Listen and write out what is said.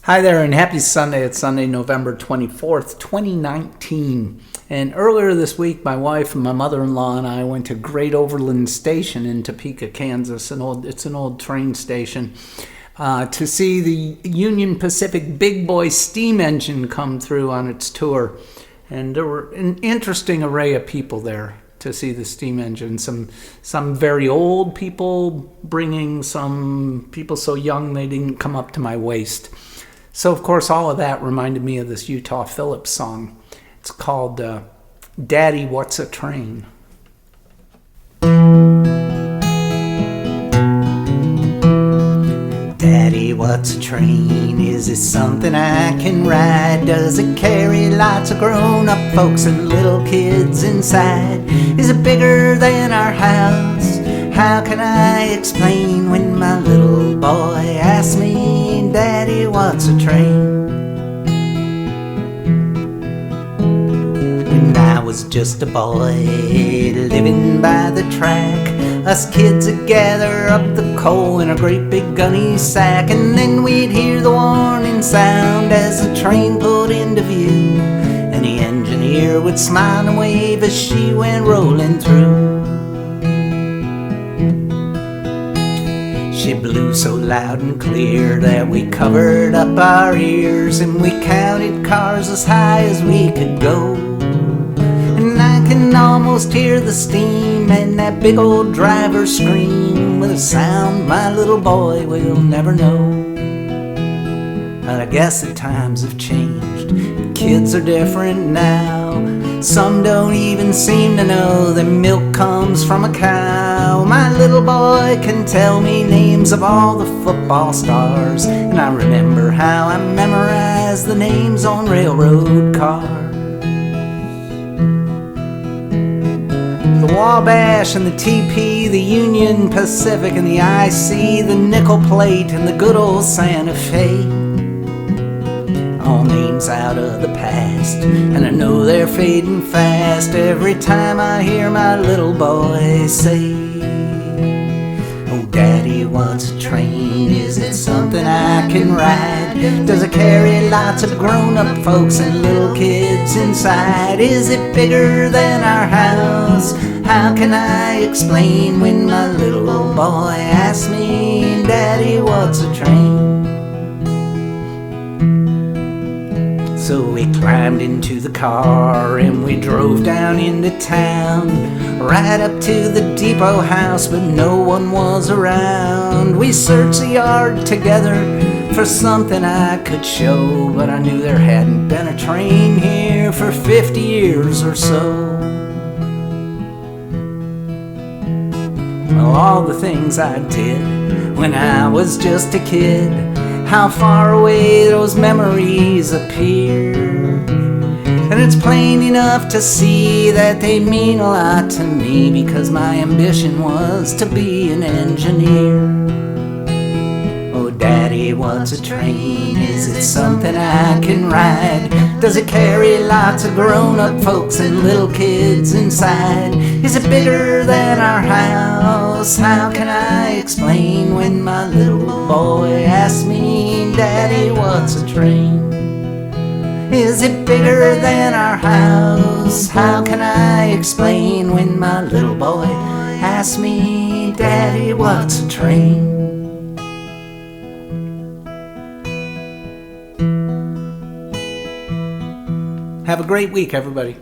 Hi there and happy Sunday. It's Sunday, November 24th, 2019. And earlier this week, my wife and my mother-in-law and I went to Great Overland Station in Topeka, Kansas. It's an old train station to see the Union Pacific Big Boy steam engine come through on its tour. And there were an interesting array of people there to see the steam engine. Some very old people bringing some people so young they didn't come up to my waist. So, of course, all of that reminded me of this Utah Phillips song. It's called Daddy, What's a Train? Daddy, what's a train? Is it something I can ride? Does it carry lots of grown-up folks and little kids inside? Is it bigger than our house? How can I explain when my little boy asks me, Daddy, what's a train? When I was just a boy living by the track, us kids would gather up the coal in a great big gunny sack, and then we'd hear the warning sound as the train pulled into view, and the engineer would smile and wave as she went rolling through. She blew so loud and clear that we covered up our ears, and we counted cars as high as we could go. And I can almost hear the steam and that big old driver scream with a sound my little boy will never know. But I guess the times have changed. Kids are different now. Some don't even seem to know that milk comes from a cow. My little boy can tell me names of all the football stars, and I remember how I memorized the names on railroad cars. The Wabash and the TP, the Union Pacific and the IC, the Nickel Plate and the good old Santa Fe. All names out of the past, and I know they're fading fast every time I hear my little boy say, oh, Daddy, what's a train? Is it something I can ride? Does it carry lots of grown-up folks and little kids inside? Is it bigger than our house? How can I explain when my little boy asks me, Daddy, what's a train? So we climbed into the car and we drove down into town, right up to the depot house, but no one was around. We searched the yard together for something I could show, but I knew there hadn't been a train here for 50 years or so. Well, all the things I did when I was just a kid, how far away those memories appear. And it's plain enough to see that they mean a lot to me, because my ambition was to be an engineer. Oh, Daddy, what's a train? Is it something I can ride? Does it carry lots of grown-up folks and little kids inside? Is it bigger than our house? How can I explain when my little boy asks me, Daddy, what's a train? Is it bigger than our house? How can I explain when my little boy asks me, Daddy, what's a train? Have a great week, everybody.